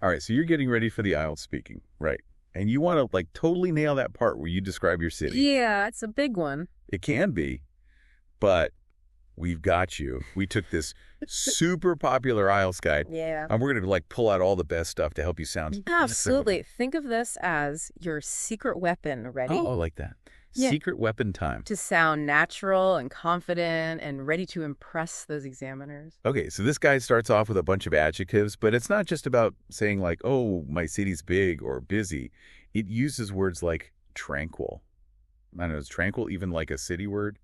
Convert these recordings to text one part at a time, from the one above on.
All right, so you're getting ready for the IELTS speaking, right? And you want to like totally nail that part where you describe your city. Yeah, it's a big one. It can be, but we've got you. We took this super popular IELTS guide, Yeah. and we're going to like pull out all the best stuff to help you sound. Absolutely. Think of this as your secret weapon. Ready? Oh, I like that. Yeah. Secret weapon time. To sound natural and confident and ready to impress those examiners. Okay, so this guide starts off with a bunch of adjectives, but it's not just about saying like, oh, my city's big or busy. It uses words like tranquil. I don't know, is tranquil even like a city word?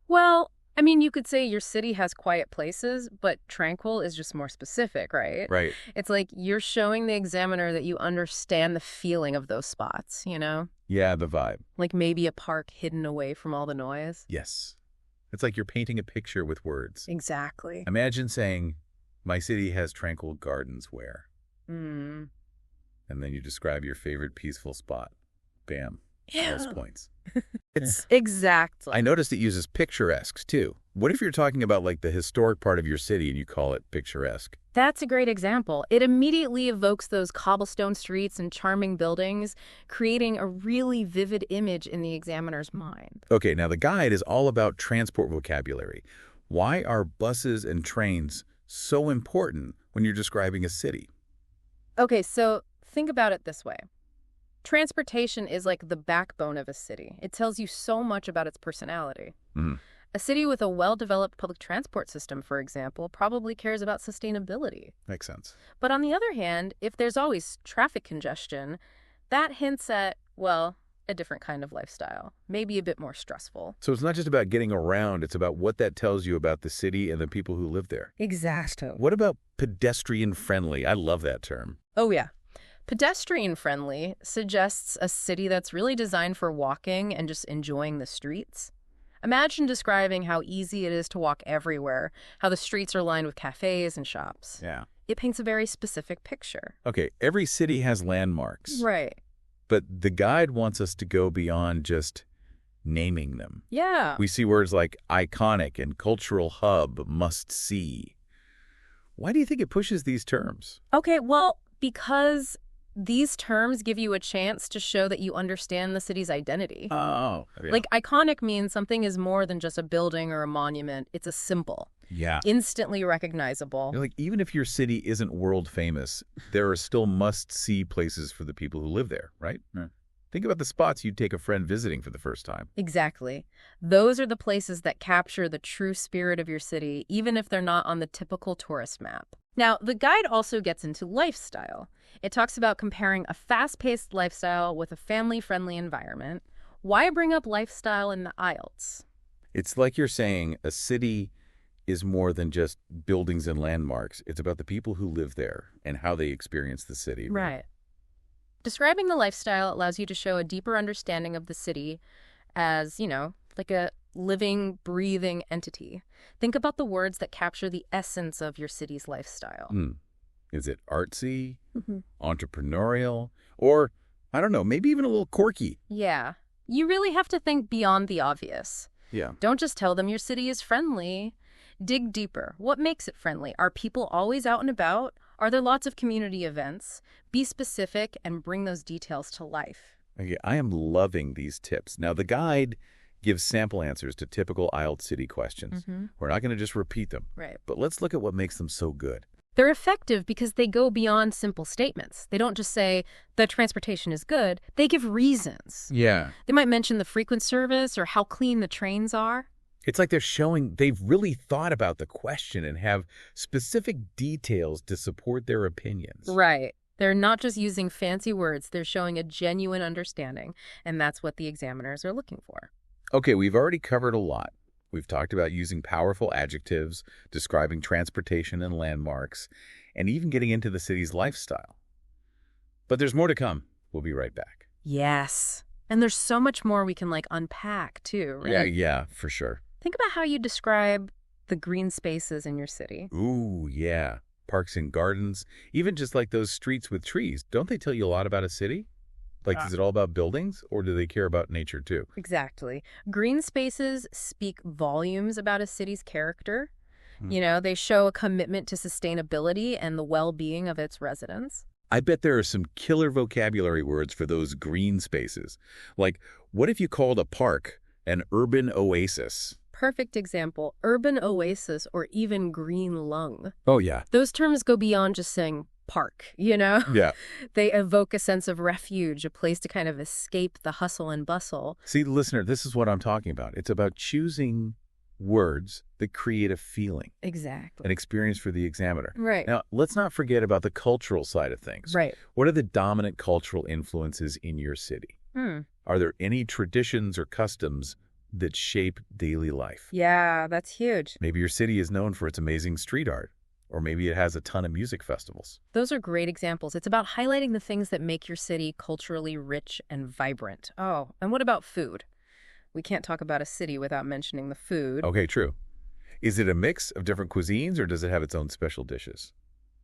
Well, I mean, you could say your city has quiet places, but tranquil is just more specific, right? Right. It's like you're showing the examiner that you understand the feeling of those spots, you know? Yeah, the vibe. Like maybe a park hidden away from all the noise. Yes. It's like you're painting a picture with words. Exactly. Imagine saying, my city has tranquil gardens where, Mm. and then you describe your favorite peaceful spot. Bam. Yeah. Plus points. Exactly. I noticed it uses picturesque, too. What if you're talking about, like, the historic part of your city and you call it picturesque? That's a great example. It immediately evokes those cobblestone streets and charming buildings, creating a really vivid image in the examiner's mind. Okay, now the guide is all about transport vocabulary. Why are buses and trains so important when you're describing a city? Okay, so think about it this way. Transportation is like the backbone of a city. It tells you so much about its personality. Mhm. A city with a well-developed public transport system, for example, probably cares about sustainability. Makes sense. But on the other hand, if there's always traffic congestion, that hints at, well, a different kind of lifestyle, maybe a bit more stressful. So it's not just about getting around, it's about what that tells you about the city and the people who live there. Exactly. What about pedestrian-friendly? I love that term. Oh, yeah. Pedestrian-friendly suggests a city that's really designed for walking and just enjoying the streets. Imagine describing how easy it is to walk everywhere, how the streets are lined with cafes and shops. Yeah. It paints a very specific picture. Okay, every city has landmarks. Right. But the guide wants us to go beyond just naming them. Yeah. We see words like iconic and cultural hub, must see. Why do you think it pushes these terms? Okay, well, because these terms give you a chance to show that you understand the city's identity. Oh. Yeah. Like, iconic means something is more than just a building or a monument. It's a symbol. Yeah. Instantly recognizable. Like, even if your city isn't world famous, there are still must-see places for the people who live there, right? Yeah. Think about the spots you'd take a friend visiting for the first time. Exactly. Those are the places that capture the true spirit of your city, even if they're not on the typical tourist map. Now, the guide also gets into lifestyle. It talks about comparing a fast-paced lifestyle with a family-friendly environment. Why bring up lifestyle in the IELTS? It's like you're saying a city is more than just buildings and landmarks. It's about the people who live there and how they experience the city. Right. Describing the lifestyle allows you to show a deeper understanding of the city as, you know, like a living, breathing entity. Think about the words that capture the essence of your city's lifestyle. Is it artsy, entrepreneurial, or, I don't know, maybe even a little quirky? Yeah. You really have to think beyond the obvious. Yeah. Don't just tell them your city is friendly. Dig deeper. What makes it friendly? Are people always out and about? Are there lots of community events? Be specific and bring those details to life. Okay, I am loving these tips. Now, the guide gives sample answers to typical IELTS city questions. We're not going to just repeat them. Right. But let's look at what makes them so good. They're effective because they go beyond simple statements. They don't just say, the transportation is good. They give reasons. Yeah. They might mention the frequent service or how clean the trains are. It's like they're showing they've really thought about the question and have specific details to support their opinions. Right. They're not just using fancy words. They're showing a genuine understanding, and that's what the examiners are looking for. Okay, we've already covered a lot. We've talked about using powerful adjectives, describing transportation and landmarks, and even getting into the city's lifestyle. But there's more to come. We'll be right back. Yes. And there's so much more we can, unpack, too, right? Yeah, for sure. Think about how you describe the green spaces in your city. Ooh, yeah. Parks and gardens, even just like those streets with trees. Don't they tell you a lot about a city? Like, is it all about buildings, or do they care about nature, too? Exactly. Green spaces speak volumes about a city's character. You know, they show a commitment to sustainability and the well-being of its residents. I bet there are some killer vocabulary words for those green spaces. Like, what if you called a park an urban oasis? Perfect example, urban oasis or even green lung. Oh, yeah. Those terms go beyond just saying park, you know? Yeah. They evoke a sense of refuge, a place to kind of escape the hustle and bustle. See, listener, this is what I'm talking about. It's about choosing words that create a feeling, Exactly. an experience for the examiner. Right. Now, let's not forget about the cultural side of things. Right. What are the dominant cultural influences in your city? Are there any traditions or customs that shape daily life? Yeah, that's huge. Maybe your city is known for its amazing street art, or maybe it has a ton of music festivals. Those are great examples. It's about highlighting the things that make your city culturally rich and vibrant. Oh, and what about food? We can't talk about a city without mentioning the food. Okay, true. Is it a mix of different cuisines, or does it have its own special dishes?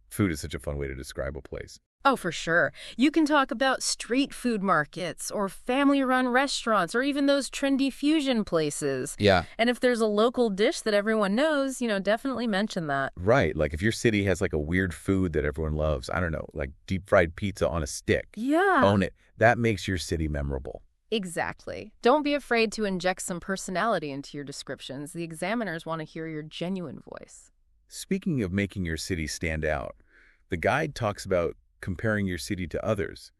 Food is such a fun way to describe a place. Oh, for sure. You can talk about street food markets or family-run restaurants or even those trendy fusion places. Yeah. And if there's a local dish that everyone knows, definitely mention that. Right. Like if your city has like a weird food that everyone loves, I don't know, like deep fried pizza on a stick. Yeah. Own it. That makes your city memorable. Exactly. Don't be afraid to inject some personality into your descriptions. The examiners want to hear your genuine voice. Speaking of making your city stand out, the guide talks about comparing your city to others.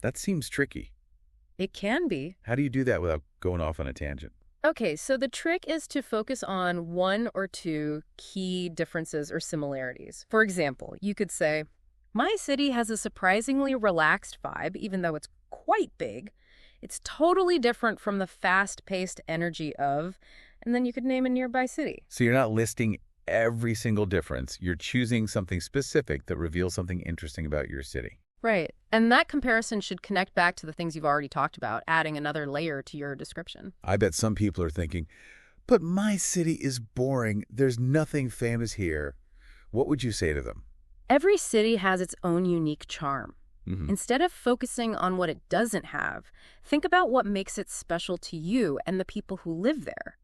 That seems tricky. It can be. How do you do that without going off on a tangent? Okay, so the trick is to focus on one or two key differences or similarities. For example, you could say, my city has a surprisingly relaxed vibe, even though it's quite big. It's totally different from the fast-paced energy of, and then you could name a nearby city. So you're not listing every single difference. You're choosing something specific that reveals something interesting about your city. Right. And that comparison should connect back to the things you've already talked about, adding another layer to your description. I bet some people are thinking, but my city is boring. There's nothing famous here. What would you say to them? Every city has its own unique charm. Mm-hmm. Instead of focusing on what it doesn't have, think about what makes it special to you and the people who live there.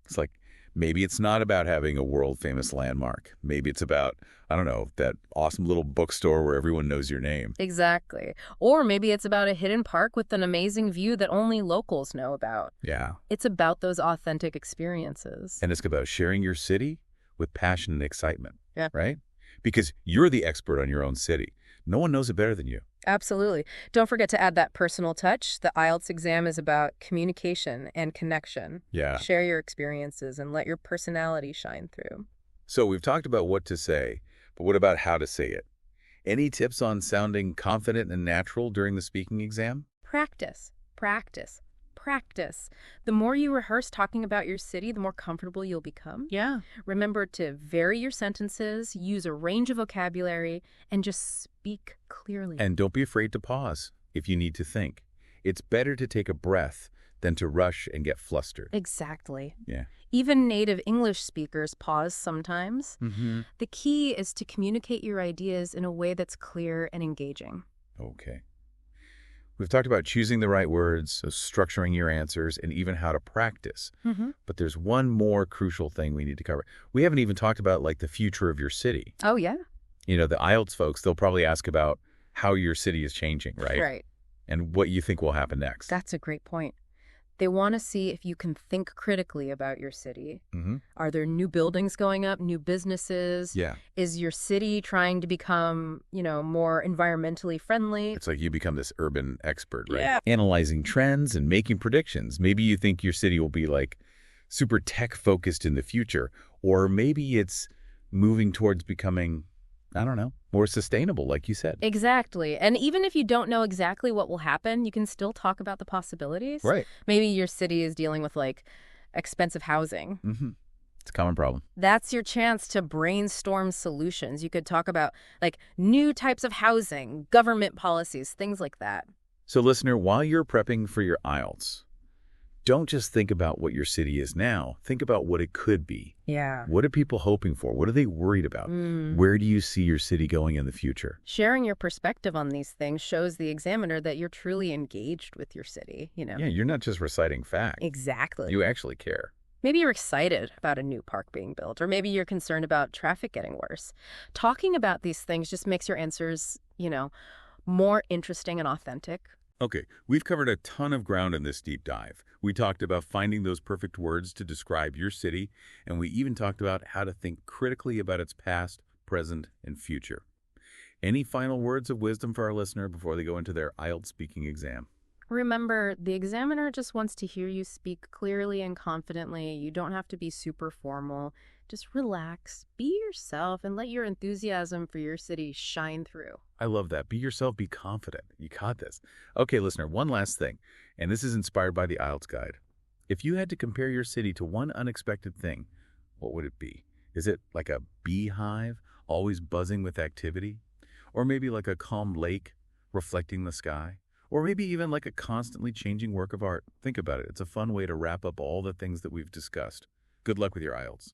It's like, maybe it's not about having a world-famous landmark. Maybe it's about, I don't know, that awesome little bookstore where everyone knows your name. Exactly. Or maybe it's about a hidden park with an amazing view that only locals know about. Yeah. It's about those authentic experiences. And it's about sharing your city with passion and excitement. Yeah. Right? Because you're the expert on your own city. No one knows it better than you. Absolutely. Don't forget to add that personal touch. The IELTS exam is about communication and connection. Yeah. Share your experiences and let your personality shine through. So we've talked about what to say, but what about how to say it? Any tips on sounding confident and natural during the speaking exam? Practice, practice, practice. The more you rehearse talking about your city, the more comfortable you'll become. Yeah. Remember to vary your sentences, use a range of vocabulary, and just speak clearly. And don't be afraid to pause if you need to think. It's better to take a breath than to rush and get flustered. Exactly. Yeah. Even native English speakers pause sometimes. Mm-hmm. The key is to communicate your ideas in a way that's clear and engaging. Okay. We've talked about choosing the right words, so structuring your answers, and even how to practice. Mm-hmm. But there's one more crucial thing we need to cover. We haven't even talked about, like, the future of your city. Oh, yeah? You know, the IELTS folks, they'll probably ask about how your city is changing, right? Right. And what you think will happen next. That's a great point. They want to see if you can think critically about your city. Mm-hmm. Are there new buildings going up, new businesses? Yeah. Is your city trying to become, more environmentally friendly? It's like you become this urban expert, right? Yeah. Analyzing trends and making predictions. Maybe you think your city will be, like, super tech-focused in the future. Or maybe it's moving towards becoming, I don't know, more sustainable, like you said. Exactly. And even if you don't know exactly what will happen, you can still talk about the possibilities. Right. Maybe your city is dealing with, expensive housing. Mm-hmm. It's a common problem. That's your chance to brainstorm solutions. You could talk about, new types of housing, government policies, things like that. So, listener, while you're prepping for your IELTS, don't just think about what your city is now. Think about what it could be. Yeah. What are people hoping for? What are they worried about? Where do you see your city going in the future? Sharing your perspective on these things shows the examiner that you're truly engaged with your city, Yeah, you're not just reciting facts. Exactly. You actually care. Maybe you're excited about a new park being built, or maybe you're concerned about traffic getting worse. Talking about these things just makes your answers, more interesting and authentic. Okay, we've covered a ton of ground in this deep dive. We talked about finding those perfect words to describe your city, and we even talked about how to think critically about its past, present, and future. Any final words of wisdom for our listener before they go into their IELTS speaking exam? Remember, the examiner just wants to hear you speak clearly and confidently. You don't have to be super formal. Just relax, be yourself, and let your enthusiasm for your city shine through. I love that. Be yourself, be confident. You got this. Okay, listener, one last thing, and this is inspired by the IELTS guide. If you had to compare your city to one unexpected thing, what would it be? Is it like a beehive, always buzzing with activity? Or maybe like a calm lake reflecting the sky? Or maybe even like a constantly changing work of art? Think about it. It's a fun way to wrap up all the things that we've discussed. Good luck with your IELTS.